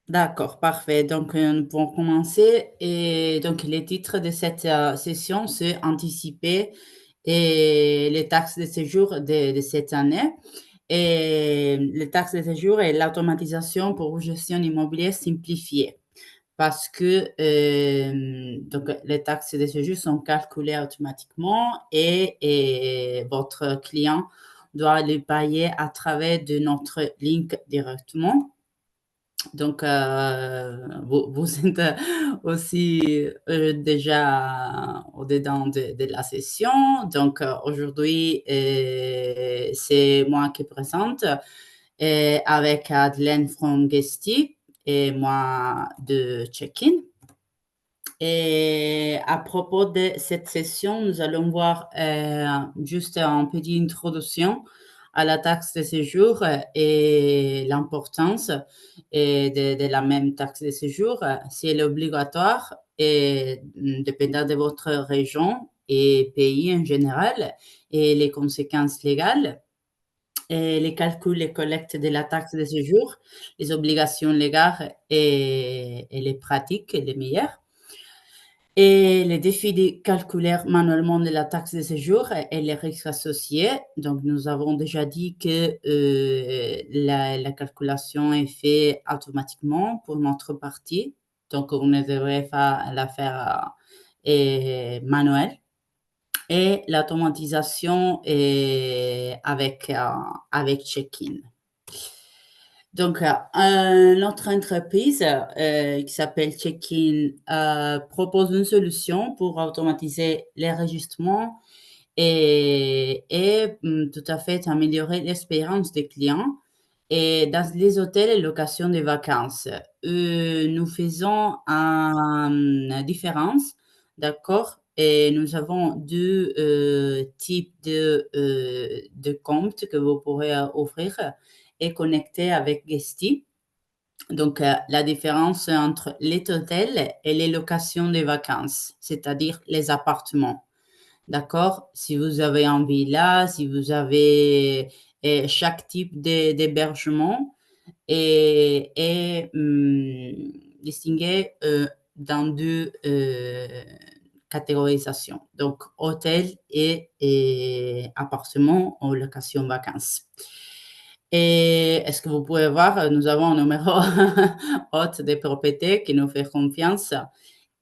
D'accord, parfait. Donc, nous pouvons commencer. Et donc, les titres de cette session, c'est anticiper et les taxes de séjour de cette année. Et les taxes de séjour et l'automatisation pour une gestion immobilière simplifiée. Parce que donc, les taxes de séjour sont calculées automatiquement et votre client doit les payer à travers de notre link directement. Donc, vous êtes aussi déjà au-dedans de la session. Donc, aujourd'hui, c'est moi qui présente avec Madeleine from Guesty et moi de Check-in. Et à propos de cette session, nous allons voir juste une petite introduction à la taxe de séjour et l'importance de la même taxe de séjour, si elle est obligatoire et dépendant de votre région et pays en général et les conséquences légales et les calculs et collectes de la taxe de séjour, les obligations légales et les pratiques les meilleures. Et les défis de calculer manuellement de la taxe de séjour et les risques associés. Donc, nous avons déjà dit que la calculation est faite automatiquement pour notre partie. Donc, on ne devrait pas la faire manuelle. Et l'automatisation est avec check-in. Donc, notre entreprise qui s'appelle Check-in propose une solution pour automatiser l'enregistrement et tout à fait améliorer l'expérience des clients et dans les hôtels et locations de vacances. Nous faisons une différence, d'accord? Et nous avons deux types de comptes que vous pourrez offrir et connecter avec Guesty. Donc, la différence entre les hôtels et les locations de vacances, c'est-à-dire les appartements. D'accord? Si vous avez un villa, si vous avez chaque type d'hébergement est distingué dans deux catégorisations. Donc, hôtel et appartement ou location vacances. Et est-ce que vous pouvez voir, nous avons un numéro hôte des propriétés qui nous fait confiance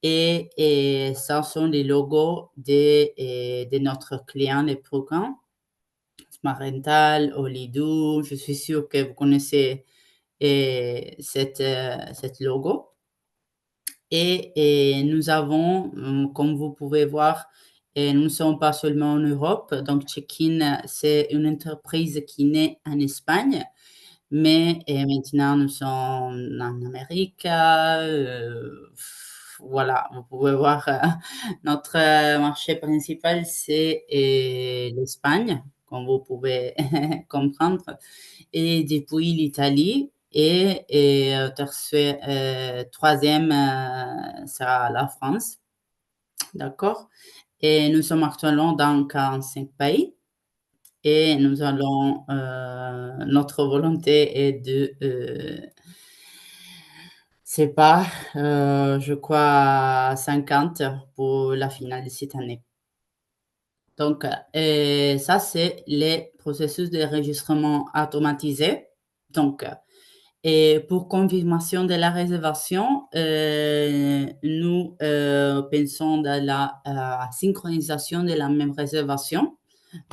et ça sont les logos de notre client les plus grands, Smart Rental, Holidoo. Je suis sûre que vous connaissez cette logo. Et nous avons, comme vous pouvez voir, et nous ne sommes pas seulement en Europe. Donc, Check-in, c'est une entreprise qui naît en Espagne, mais maintenant nous sommes en Amérique. Voilà, vous pouvez voir, notre marché principal, c'est l'Espagne, comme vous pouvez comprendre, et depuis l'Italie, troisième sera la France, d'accord? Et nous sommes actuellement dans 45 pays. Et nous allons, notre volonté est de, c'est pas, je crois 50 pour la finale de cette année. Donc, ça, c'est les processus de enregistrement automatisé. Donc, et pour confirmation de la réservation, nous pensons dans la synchronisation de la même réservation.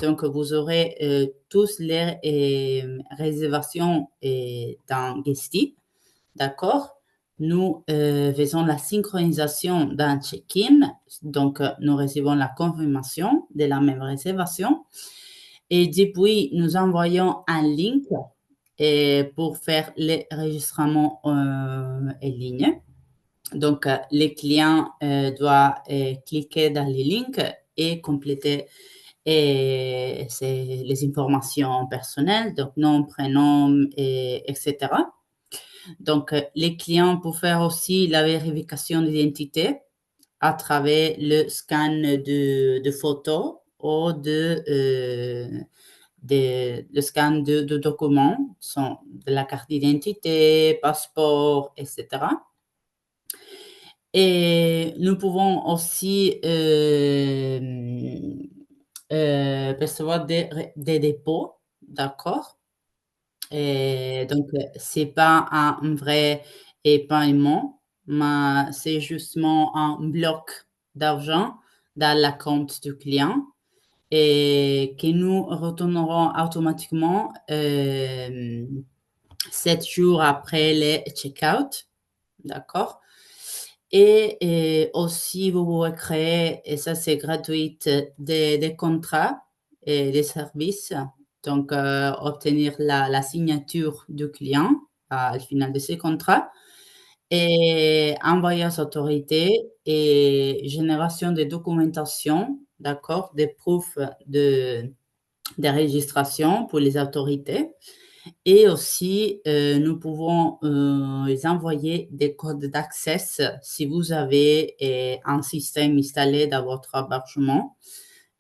Donc, vous aurez tous les réservations dans Guesty, d'accord? Nous faisons la synchronisation dans Check-in, donc nous recevons la confirmation de la même réservation et depuis, nous envoyons un link pour faire l'enregistrement en ligne. Donc, les clients doivent cliquer dans les links et compléter les informations personnelles, donc nom, prénom, etc. Donc, les clients peuvent faire aussi la vérification d'identité à travers le scan de photos ou le scan de documents, sont de la carte d'identité, passeport, etc. Et nous pouvons aussi percevoir des dépôts, d'accord? Et donc, c'est pas un vrai épargnement, mais c'est justement un bloc d'argent dans la compte du client et que nous retournerons automatiquement 7 jours après le check-out, d'accord? Et aussi, vous pouvez créer, et ça c'est gratuit, des contrats et des services. Donc, obtenir la signature du client à la finale de ce contrat et envoyer aux autorités et génération de documentation, d'accord, des preuves de registration pour les autorités. Et aussi, nous pouvons les envoyer des codes d'accès si vous avez un système installé dans votre hébergement.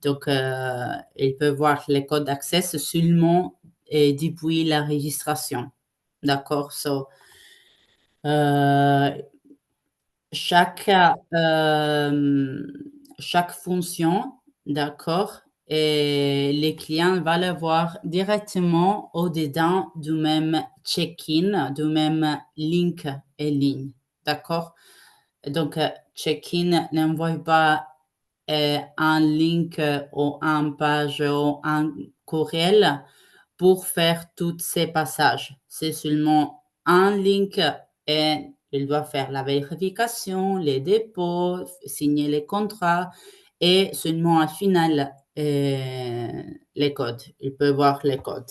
Donc, ils peuvent voir les codes d'accès seulement depuis la registration. D'accord? So, euh, chaque, chaque fonction, d'accord, et les clients vont le voir directement au-dedans du même check-in, du même link en ligne, d'accord? Donc, check-in n'envoie pas un link ou une page ou un courriel pour faire tous ces passages. C'est seulement un link et il doit faire la vérification, les dépôts, signer les contrats et seulement au final les codes. Il peut voir les codes.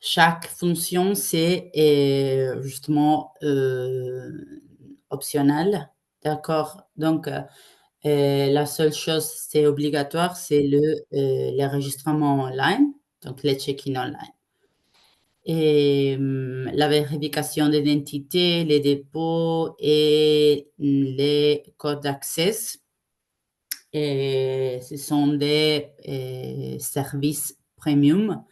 Chaque fonction, c'est justement optionnel. D'accord? Donc, la seule chose, c'est obligatoire, c'est l'enregistrement online, donc le check-in online. Et la vérification d'identité, les dépôts et les codes d'accès. Et ce sont des services premium.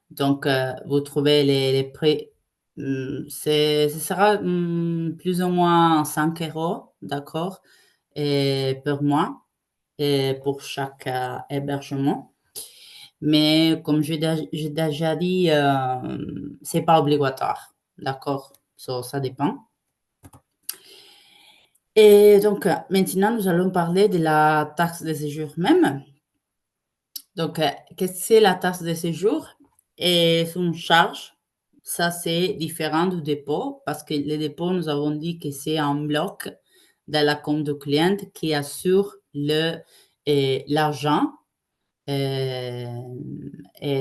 Donc, vous trouvez les prix. Ce sera plus ou moins 5 euros, d'accord, par mois pour chaque hébergement. Mais comme j'ai déjà dit, c'est pas obligatoire, d'accord? Ça dépend. Et donc, maintenant, nous allons parler de la taxe de séjour même. Donc, qu'est-ce que c'est la taxe de séjour? Et son charge, ça c'est différent du dépôt parce que le dépôt, nous avons dit que c'est un bloc dans la compte du client qui assure l'argent et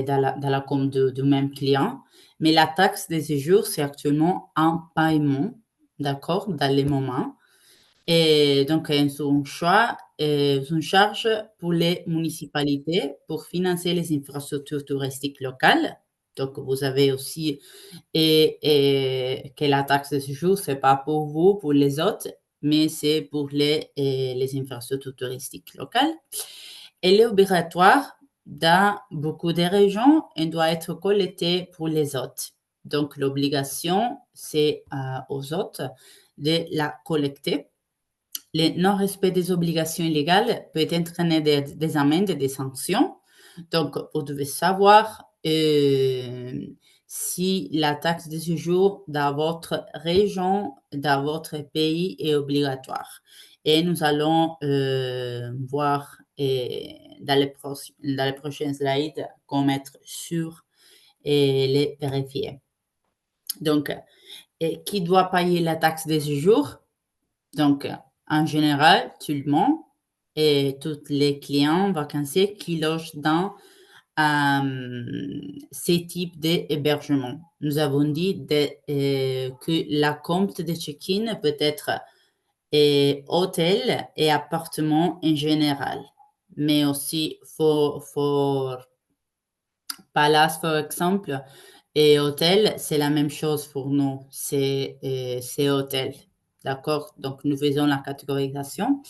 dans la compte du même client. Mais la taxe de séjour, c'est actuellement un paiement, d'accord, dans les moments. Et donc, ils ont choix, une charge pour les municipalités pour financer les infrastructures touristiques locales. Donc, vous avez aussi, et que la taxe de séjour, c'est pas pour vous, pour les autres, mais c'est pour les infrastructures touristiques locales. Elle est obligatoire dans beaucoup de régions et doit être collectée pour les hôtes. Donc, l'obligation, c'est aux hôtes de la collecter. Le non-respect des obligations illégales peut entraîner des amendes et des sanctions. Donc, vous devez savoir si la taxe de séjour dans votre région, dans votre pays est obligatoire. Et nous allons voir dans les prochaines slides comment être sûr et les vérifier. Donc, qui doit payer la taxe de séjour? Donc, en général, tout le monde et tous les clients vacanciers qui logent dans ces types d'hébergement. Nous avons dit que la compte de check-in peut être hôtel et appartement en général, mais aussi for palace, par exemple, et hôtel, c'est la même chose pour nous, c'est hôtel. D'accord? Donc, nous faisons la catégorisation.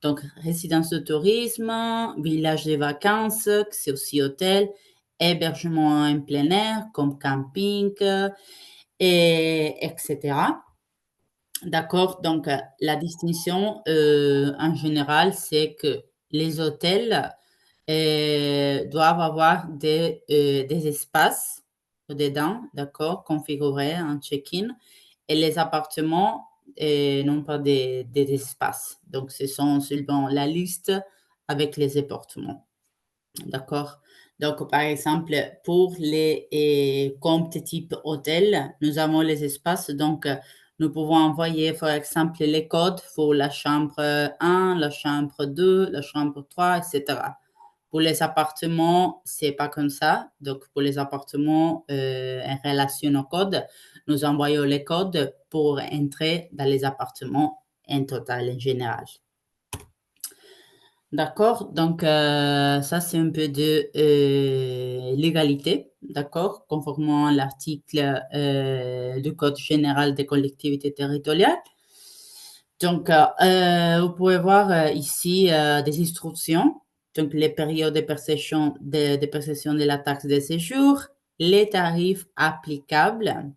Donc, résidence de tourisme, village de vacances, c'est aussi hôtel, hébergement en plein air, comme camping, etc. D'accord? Donc, la distinction, en général, c'est que les hôtels, doivent avoir des espaces dedans, d'accord, configurés en check-in et les appartements, n'ont pas des espaces. Donc ce sont seulement la liste avec les appartements. D'accord. Donc, par exemple, pour les comptes type hôtel, nous avons les espaces. Donc, nous pouvons envoyer, par exemple, les codes pour la chambre 1, la chambre 2, la chambre 3, etc. Pour les appartements, c'est pas comme ça. Donc, pour les appartements en relation au code, nous envoyons les codes pour entrer dans les appartements en total, en général. D'accord, donc ça c'est un peu de légalité, d'accord, conformément à l'article du Code général des collectivités territoriales. Donc, vous pouvez voir ici des instructions, donc les périodes de perception de la taxe de séjour, les tarifs applicables,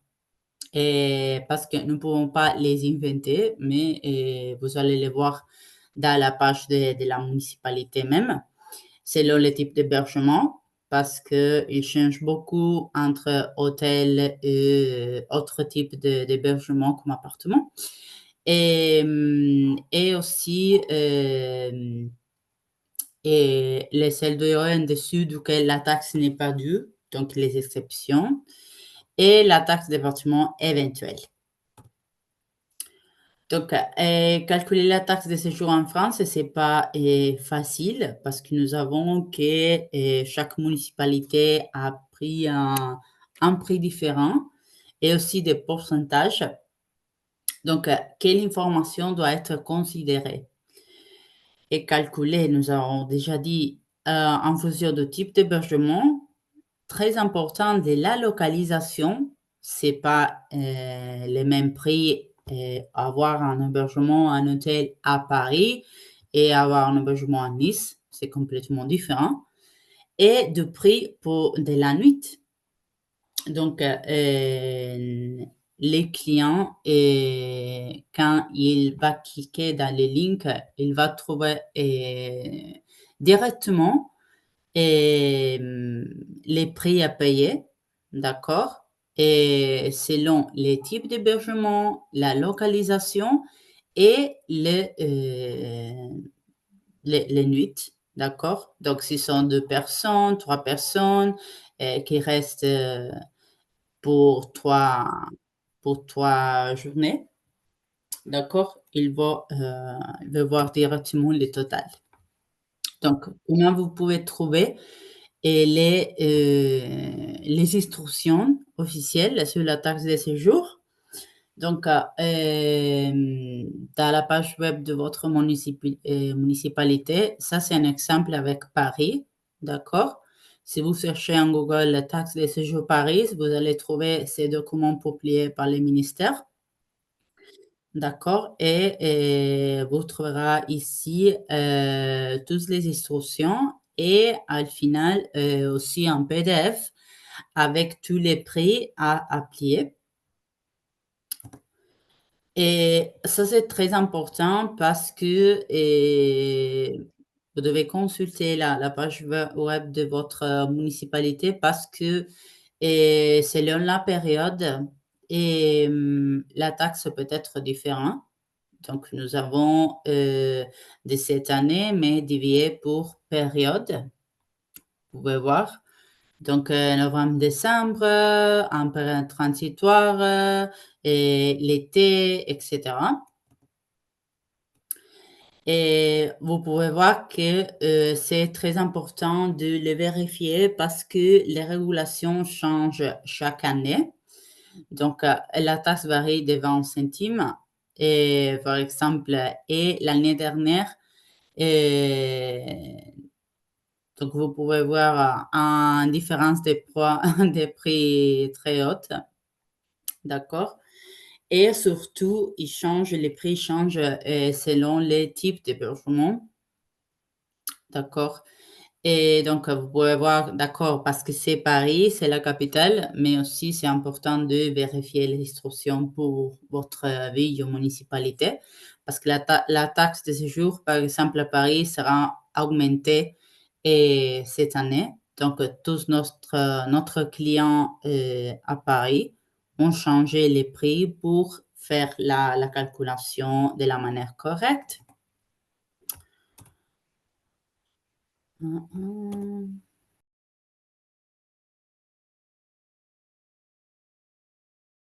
et parce que nous ne pouvons pas les inventer, mais vous allez les voir dans la page de la municipalité même, selon le type d'hébergement, parce qu'il change beaucoup entre hôtel et autres types d'hébergement comme appartement. Et aussi, et les seuls en dessous duquel la taxe n'est pas due, donc les exceptions, et la taxe d'hébergement éventuelle. Donc, calculer la taxe de séjour en France, c'est pas facile parce que nous avons que chaque municipalité a pris un prix différent et aussi des pourcentages. Donc, quelle information doit être considérée et calculée? Nous avons déjà dit en fonction du type d'hébergement, très important de la localisation. C'est pas les mêmes prix avoir un hébergement, un hôtel à Paris et avoir un hébergement à Nice. C'est complètement différent. Et de prix pour de la nuit. Donc, les clients, quand il va cliquer dans les links, il va trouver directement les prix à payer, d'accord? Et selon les types d'hébergement, la localisation et les nuits, d'accord? Donc, si ce sont 2 personnes, 3 personnes qui restent pour pour 3 journées, d'accord? Il va voir directement le total. Donc, comment vous pouvez trouver et les instructions officielles sur la taxe de séjour. Donc, dans la page web de votre municipalité, ça c'est un exemple avec Paris, d'accord? Si vous cherchez en Google la taxe de séjour Paris, vous allez trouver ces documents publiés par les ministères. D'accord, et vous trouverez ici toutes les instructions et au final aussi un PDF avec tous les prix à appliquer. Et ça, c'est très important parce que vous devez consulter la page web de votre municipalité parce que selon la période, la taxe peut être différente. Donc, nous avons de cette année, mais divisé pour période. Vous pouvez voir. Donc, novembre, décembre, en période transitoire, et l'été, etc. Et vous pouvez voir que c'est très important de le vérifier parce que les régulations changent chaque année. Donc, la taxe varie de 20 centimes. Et par exemple, et l'année dernière, et donc vous pouvez voir une différence des prix très haute, d'accord? Et surtout, les prix changent selon les types d'hébergement, d'accord? Et donc, vous pouvez voir, d'accord, parce que c'est Paris, c'est la capitale, mais aussi c'est important de vérifier les instructions pour votre ville ou municipalité, parce que la taxe de séjour, par exemple, à Paris, sera augmentée cette année. Donc, tous notre clients à Paris ont changé les prix pour faire la calculation de la manière correcte.